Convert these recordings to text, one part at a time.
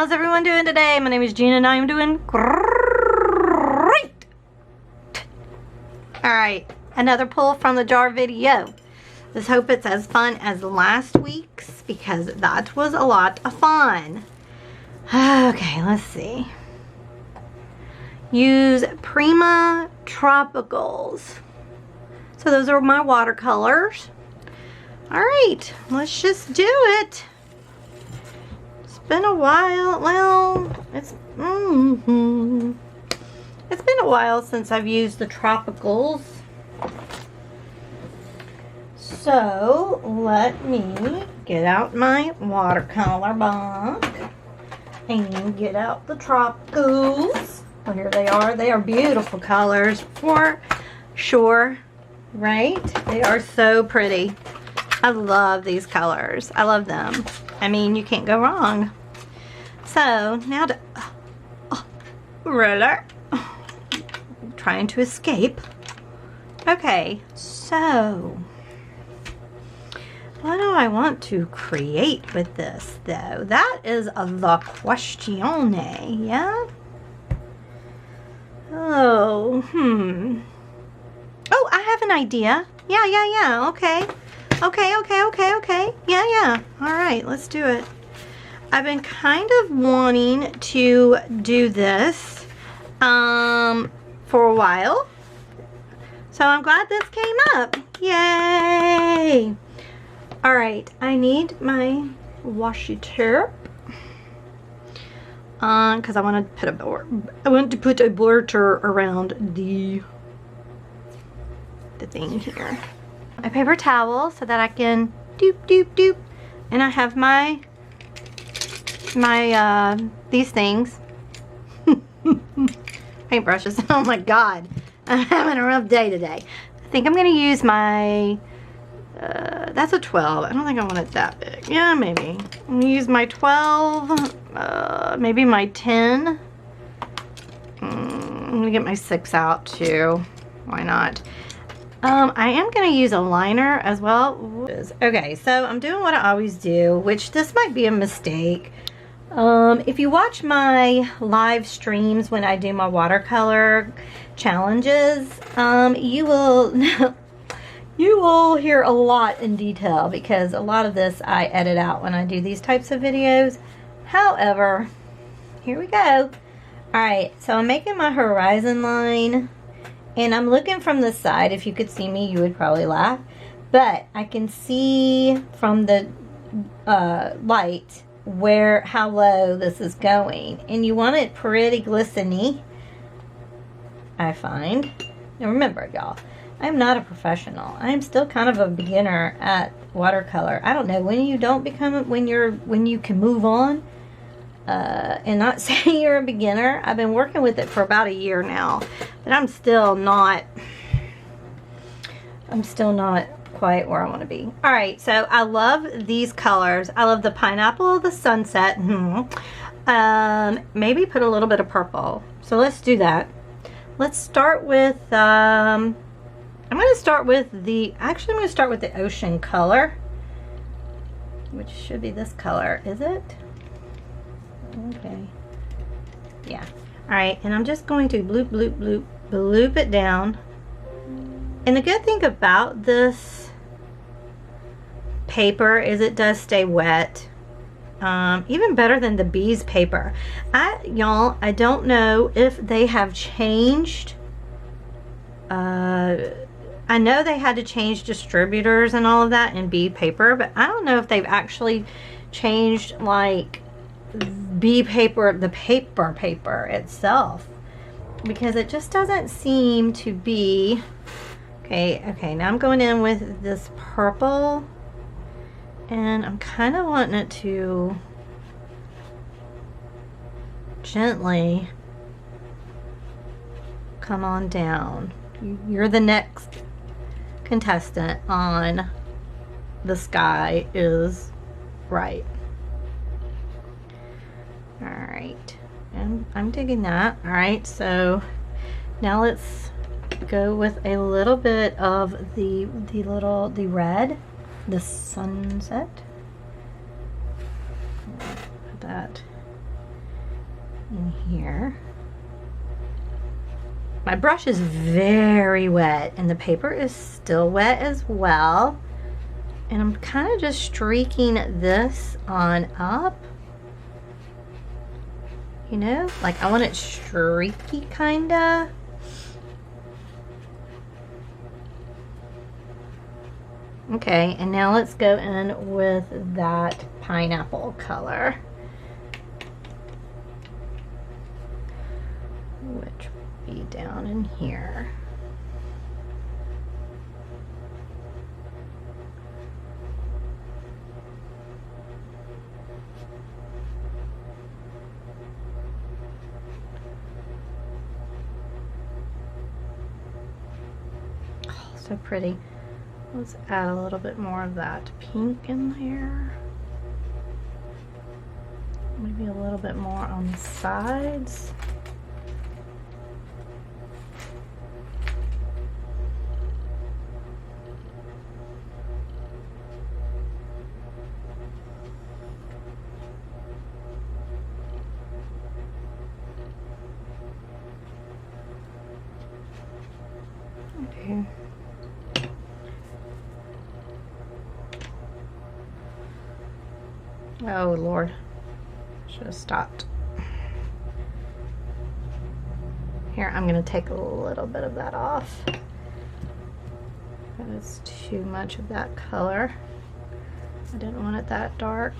How's everyone doing today? My name is Gina and I'm doing great. Alright, another pull from the jar video. Let's hope it's as fun as last week's because that was a lot of fun. Okay, let's see. Use Prima Tropicals. So those are my watercolors. Alright, let's just do it. It's been a while. Well, it's been a while since I've used the tropicals. So let me get out my watercolor book and get out the tropicals. Well, here they are. They are beautiful colors for sure, right? They are so pretty. I love these colors. I love them. I mean, you can't go wrong. So now to ruler, trying to escape. Okay, so what do I want to create with this though? That is the question, yeah? Oh, oh, I have an idea. Yeah, okay. Okay. Yeah. All right, let's do it. I've been kind of wanting to do this for a while. So I'm glad this came up. Yay! All right, I need my washi tape. Because I want to put a border around the thing here. A paper towel so that I can doop, and I have my these things. Paintbrushes. Oh my god, I'm having a rough day today. I think I'm gonna use my that's a 12. I don't think I want it that big. Yeah, maybe I'm gonna use my 12, maybe my 10. I'm gonna get my 6 out too. Why not? I am going to use a liner as well. Okay, so I'm doing what I always do, which this might be a mistake. If you watch my live streams when I do my watercolor challenges, you will hear a lot in detail because a lot of this I edit out when I do these types of videos. However, here we go. Alright, so I'm making my horizon line. And I'm looking from the side. If you could see me, you would probably laugh. But I can see from the light how low this is going. And you want it pretty glistening, I find. Now remember, y'all, I'm not a professional. I'm still kind of a beginner at watercolor. I don't know when you don't become when you can move on. And not saying you're a beginner. I've been working with it for about a year now, but I'm still not quite where I want to be. All right, so I love these colors. I love the pineapple, the sunset. Maybe put a little bit of purple. So let's do that. Let's start with I'm going to start with the ocean color, which should be this color. Is it? Okay. Yeah. Alright, and I'm just going to bloop it down. And the good thing about this paper is it does stay wet. Even better than the bees paper. Y'all, I don't know if they have changed. I know they had to change distributors and all of that in bee paper, but I don't know if they've actually changed like bee paper, the paper itself, because it just doesn't seem to be okay. Now I'm going in with this purple and I'm kind of wanting it to gently come on down. You're the next contestant on The Sky Is Right. Alright, and I'm digging that. Alright, so now let's go with a little bit of the red, the sunset. Put that in here. My brush is very wet and the paper is still wet as well. And I'm kind of just streaking this on up. You know, like I want it streaky kinda. Okay, and now let's go in with that pineapple color, which will be down in here. Oh, so pretty. Let's add a little bit more of that pink in there. Maybe a little bit more on the sides. Okay. Oh Lord, should have stopped. Here, I'm going to take a little bit of that off. That is too much of that color. I didn't want it that dark.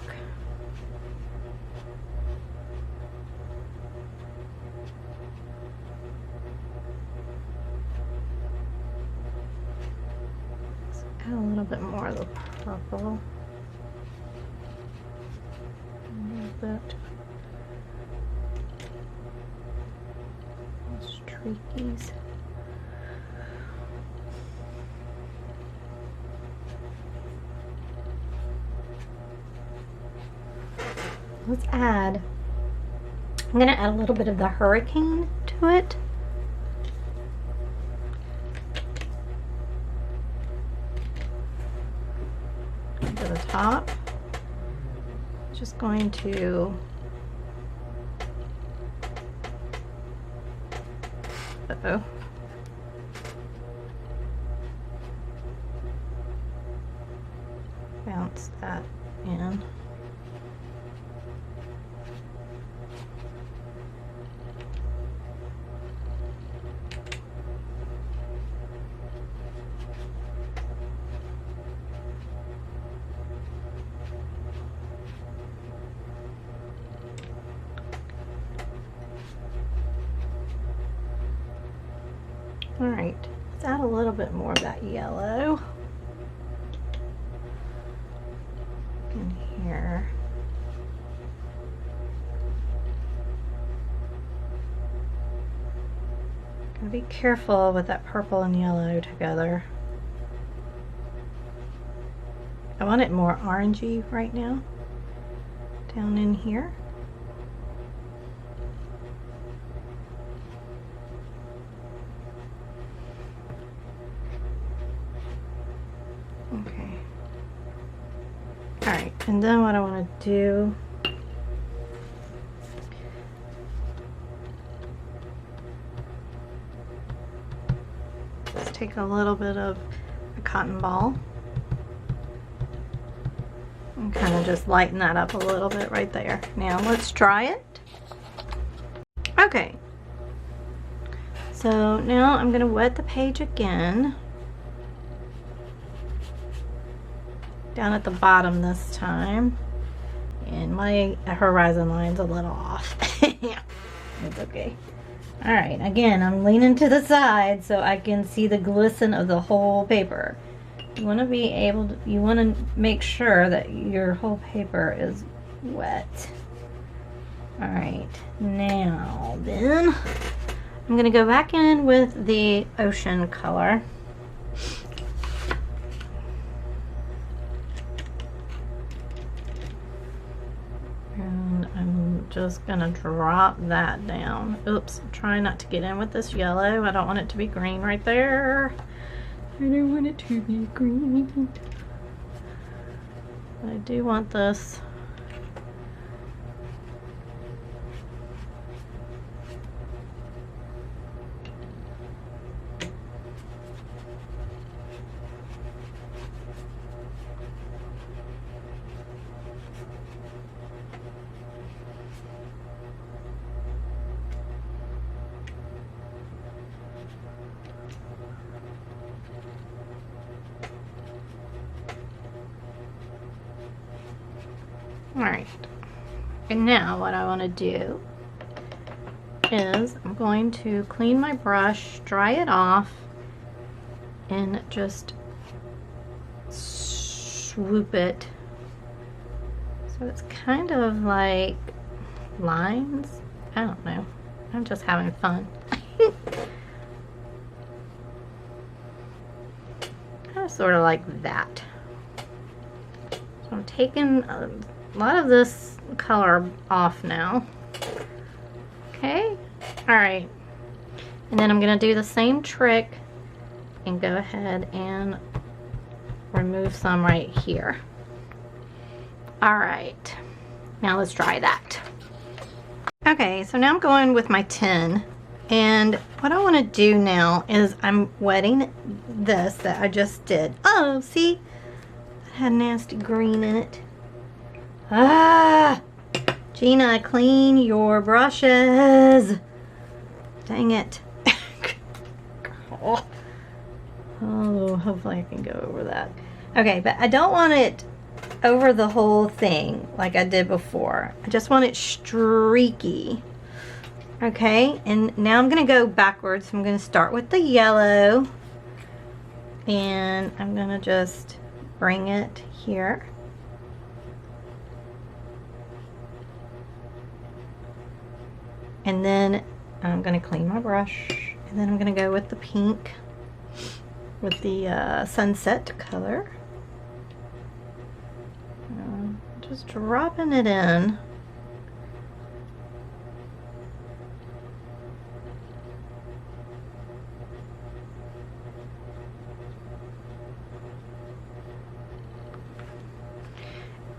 Let's add a little bit more of the purple. Bit. Streakies. Let's add, I'm going to add a little bit of the hurricane to it. To the top. Just going to bounce that in. All right, let's add a little bit more of that yellow in here. Gotta be careful with that purple and yellow together. I want it more orangey right now, down in here. Okay. All right, and then what I want to do, let's take a little bit of a cotton ball and kind of just lighten that up a little bit right there. Now let's try it. Okay. So now I'm going to wet the page again. Down at the bottom this time, and my horizon line's a little off. It's okay. All right, again, I'm leaning to the side so I can see the glisten of the whole paper. You want to be able to, you want to make sure that your whole paper is wet. All right, now then I'm gonna go back in with the ocean color. Just gonna drop that down. Oops, I'm trying not to get in with this yellow. I don't want it to be green right there. I don't want it to be green. But I do want this Alright, and now what I want to do is I'm going to clean my brush, dry it off, and just swoop it so it's kind of like lines. I don't know, I'm just having fun. Kind of sort of like that. So I'm taking a lot of this color off now. Okay, all right, and then I'm gonna do the same trick and go ahead and remove some right here. All right, now let's dry that. Okay, so now I'm going with my tin, and what I want to do now is I'm wetting this that I just did. Oh, see, it had nasty green in it. Ah, Gina, clean your brushes. Dang it. Oh, hopefully I can go over that. Okay, but I don't want it over the whole thing like I did before. I just want it streaky. Okay, and now I'm gonna go backwards. I'm gonna start with the yellow, and I'm gonna just bring it here. And then I'm gonna clean my brush, and then I'm gonna go with the pink with the sunset color. Just dropping it in.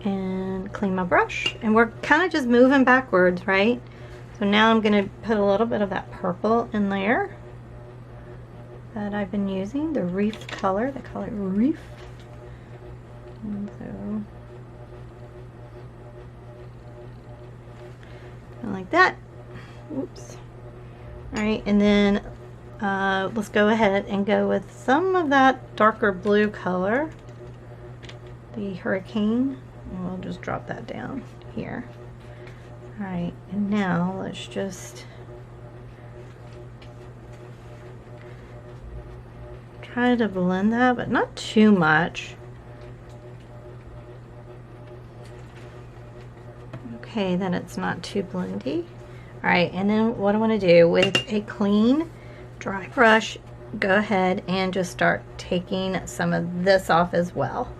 And clean my brush, and we're kind of just moving backwards, right? So now I'm going to put a little bit of that purple in there that I've been using, the Reef color. They call it Reef. And so, kind of like that. Oops. All right, and then let's go ahead and go with some of that darker blue color, the Hurricane. And we'll just drop that down here. All right, and now let's just try to blend that, but not too much. Okay, then it's not too blendy. All right, and then what I want to do with a clean, dry brush, go ahead and just start taking some of this off as well.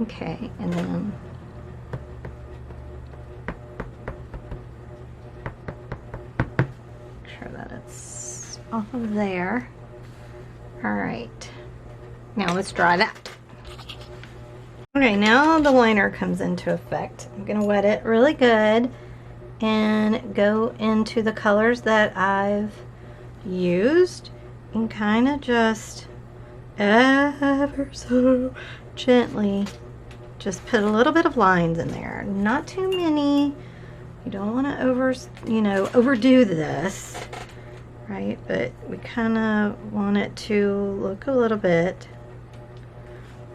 Okay, and then make sure that it's off of there. All right, now let's dry that. Okay, now the liner comes into effect. I'm gonna wet it really good and go into the colors that I've used and kind of just ever so gently just put a little bit of lines in there, not too many. You don't want to overdo this, right? But we kind of want it to look a little bit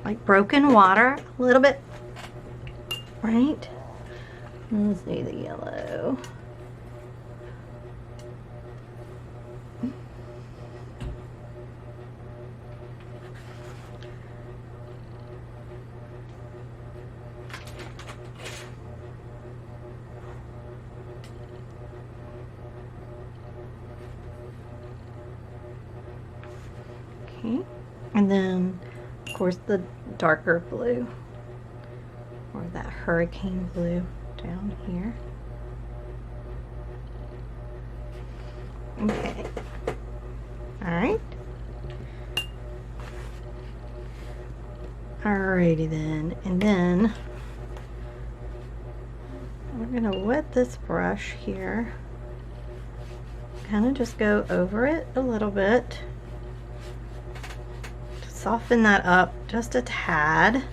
like broken water, a little bit, right? Let's do the yellow. Okay, and then of course the darker blue, or that Hurricane blue down here. Okay, all right. Alrighty then, and then we're gonna wet this brush here, kind of just go over it a little bit, soften that up just a tad.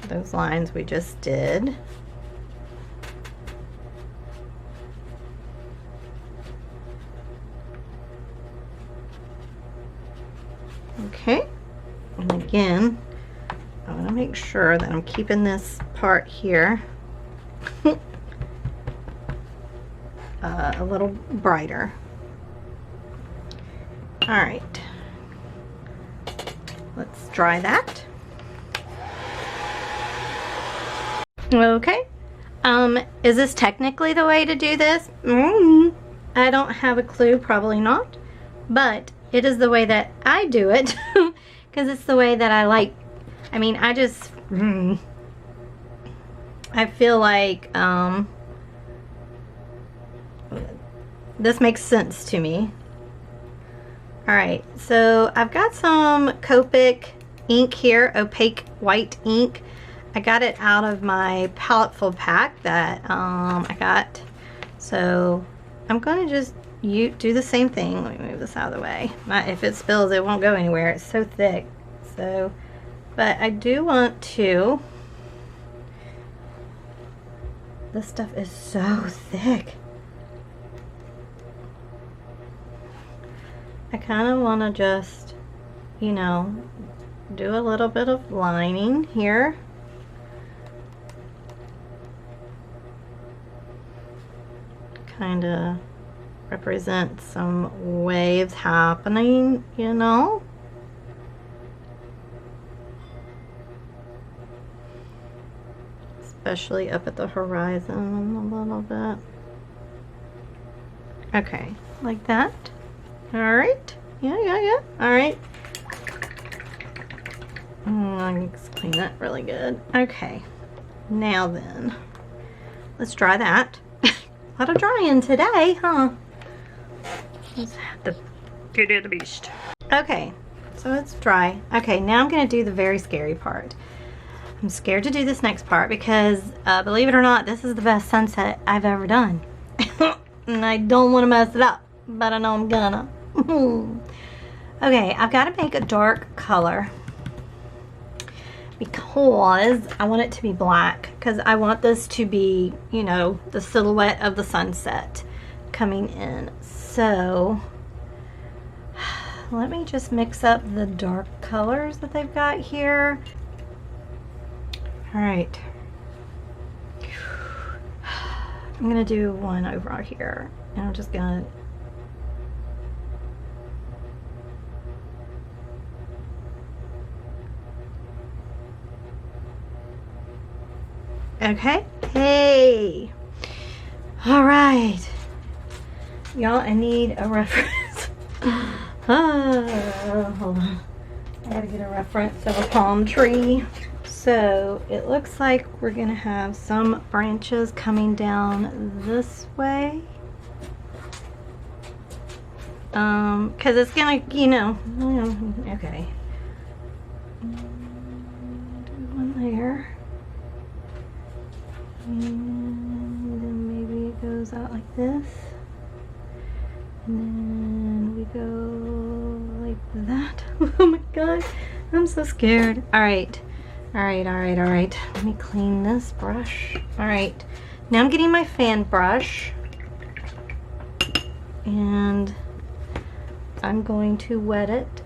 Those lines we just did. Okay, and again, I want to make sure that I'm keeping this part here a little brighter. All right, let's dry that. Okay, is this technically the way to do this? I don't have a clue, probably not, but it is the way that I do it because it's the way that I like. I mean, I just I feel like this makes sense to me. Alright, so I've got some Copic ink here, opaque white ink. I got it out of my Palettefull pack that I got. So I'm going to just do the same thing. Let me move this out of the way. If it spills, it won't go anywhere. It's so thick. So, but I do want to. This stuff is so thick. I kind of want to just, you know, do a little bit of lining here. Kind of represent some waves happening, you know. Especially up at the horizon a little bit. Okay, like that. All right. Yeah. All right. I can clean that really good. Okay. Now then, let's dry that. A lot of drying today, huh? Let's have to get in the beast. Okay, so it's dry. Okay, now I'm gonna do the very scary part. I'm scared to do this next part because, believe it or not, this is the best sunset I've ever done. And I don't want to mess it up, but I know I'm gonna. Okay, I've got to make a dark color because I want it to be black, because I want this to be, you know, the silhouette of the sunset coming in. So let me just mix up the dark colors that they've got here. All right, I'm gonna do one over here, and I'm just gonna okay. Hey, all right, y'all, I need a reference. Hold on, I gotta get a reference of a palm tree. So it looks like we're gonna have some branches coming down this way, because it's gonna, you know, okay, do one there, and then maybe it goes out like this, and then we go like that. Oh my god, I'm so scared. All right. All right. Let me clean this brush. All right. Now I'm getting my fan brush, and I'm going to wet it.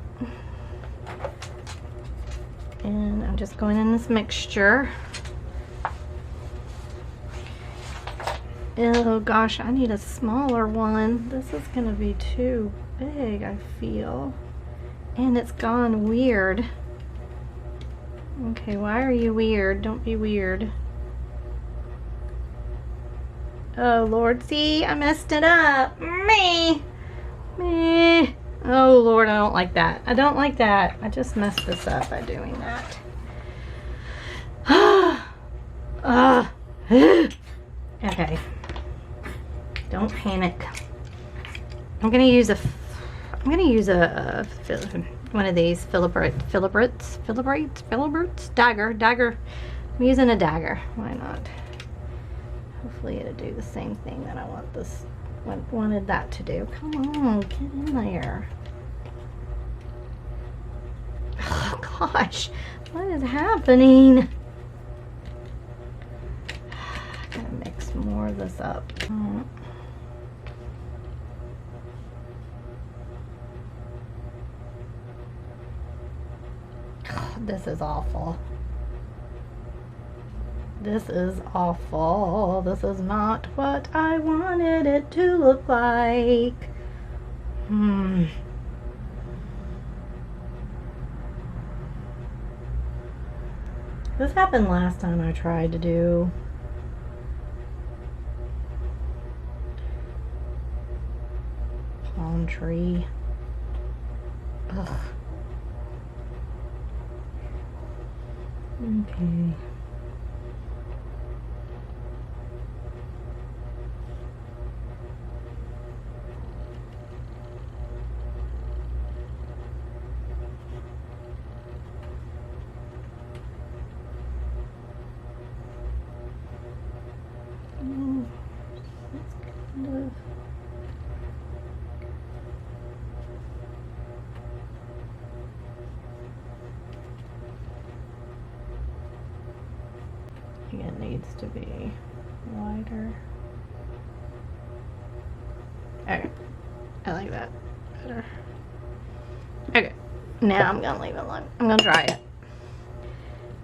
And I'm just going in this mixture. Oh gosh, I need a smaller one. This is gonna be too big, I feel. And it's gone weird. Okay, why are you weird? Don't be weird. Oh Lord, see, I messed it up. Me. Oh Lord, I don't like that. I don't like that. I just messed this up by doing that. Okay. Don't panic. I'm gonna use a one of these filibrates, dagger. I'm using a dagger. Why not? Hopefully it'll do the same thing that I wanted that to do. Come on, get in there. gosh, what is happening? Gotta mix more of this up. God, this is awful. This is awful. This is not what I wanted it to look like. This happened last time I tried to do palm tree. Ugh. Okay. It needs to be wider. Okay, I like that better. Okay, now I'm gonna leave it alone. I'm gonna dry it.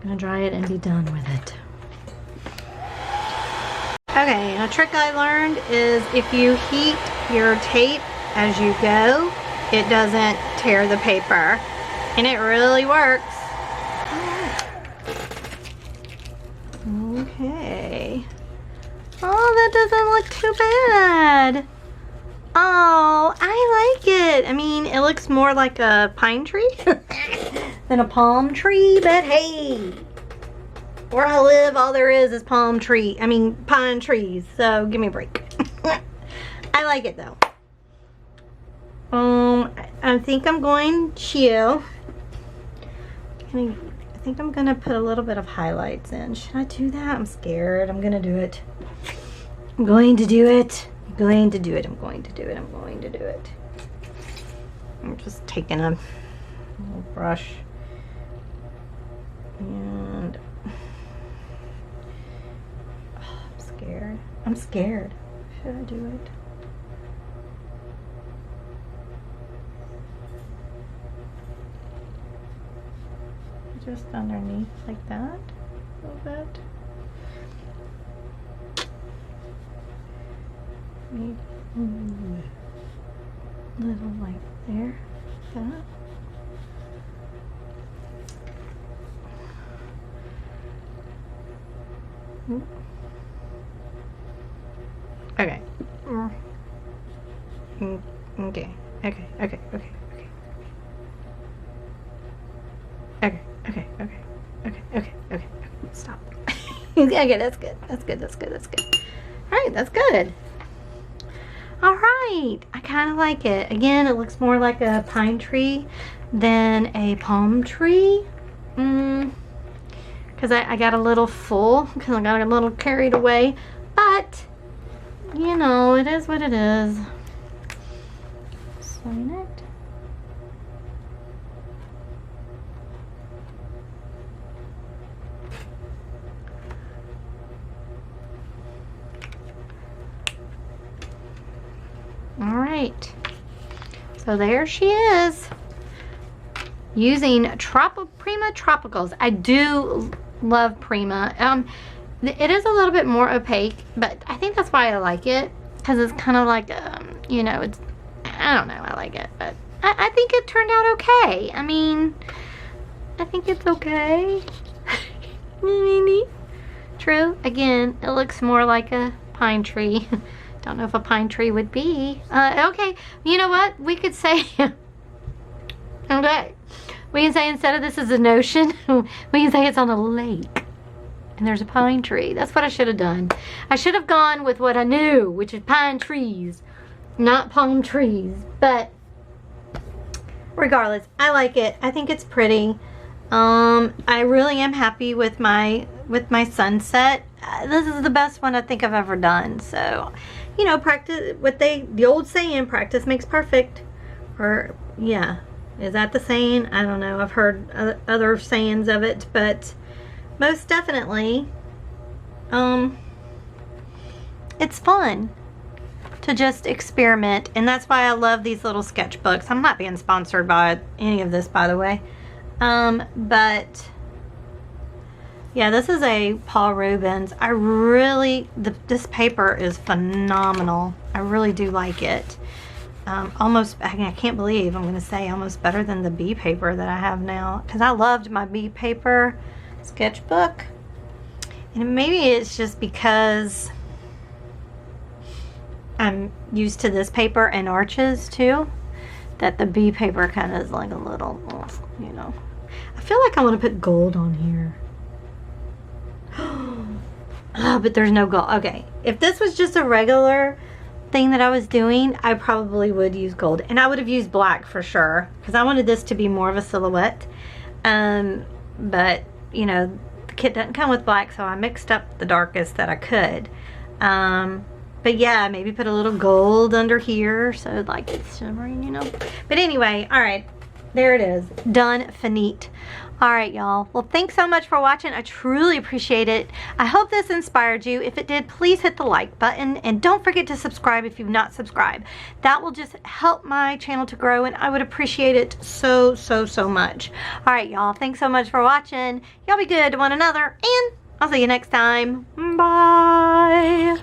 I'm gonna dry it and be done with it. Okay, a trick I learned is if you heat your tape as you go, it doesn't tear the paper, and it really works. Okay. Oh, that doesn't look too bad. Oh, I like it. I mean, it looks more like a pine tree than a palm tree, but hey, where I live, all there is pine trees, so give me a break. I like it though. I think I'm going to, I think I'm gonna put a little bit of highlights in. Should I do that? I'm scared. I'm gonna do it. I'm going to do it. I'm going to do it. I'm going to do it. I'm going to do it. I'm just taking a little brush and I'm scared. I'm scared. Should I do it? Just underneath like that, a little bit. Maybe a little like there, that. Okay. Okay. Okay. Okay. Okay. Okay. Stop. Okay, that's good. That's good. All right, that's good. All right, I kind of like it. Again, it looks more like a pine tree than a palm tree. Because I got a little full, because I got a little carried away. But, you know, it is what it is. Sign it. Alright, so there she is, using Prima Tropicals. I do love Prima. It is a little bit more opaque, but I think that's why I like it, because it's kind of like, you know, it's, I don't know, I like it, but I think it turned out okay. I mean, I think it's okay. True, again, it looks more like a pine tree. Don't know if a pine tree would be. Okay, you know what? We could say, okay, we can say instead of this is an ocean, we can say it's on a lake. And there's a pine tree. That's what I should have done. I should have gone with what I knew, which is pine trees, not palm trees. But regardless, I like it. I think it's pretty. I really am happy with my sunset. This is the best one I think I've ever done. So, you know, practice, the old saying, practice makes perfect. Or, yeah, Is that the saying? I don't know. I've heard other sayings of it, but most definitely, it's fun to just experiment, and that's why I love these little sketchbooks. I'm not being sponsored by any of this, by the way, but yeah, this is a Paul Rubens. I really, this paper is phenomenal. I really do like it. Almost, I can't believe I'm going to say almost better than the B paper that I have now, because I loved my B paper sketchbook, and maybe it's just because I'm used to this paper and arches too, that the B paper kind of is like a little, you know. I feel like I want to put gold on here. Oh, but there's no gold. Okay, if this was just a regular thing that I was doing, I probably would use gold, and I would have used black for sure, because I wanted this to be more of a silhouette. But you know, the kit doesn't come with black, so I mixed up the darkest that I could. But yeah, maybe put a little gold under here so like it's shimmering, you know. But anyway, all right, there it is, done, finite. All right, y'all. Well, thanks so much for watching. I truly appreciate it. I hope this inspired you. If it did, please hit the like button, and don't forget to subscribe if you've not subscribed. That will just help my channel to grow, and I would appreciate it so, so, so much. All right, y'all. Thanks so much for watching. Y'all be good to one another, and I'll see you next time. Bye.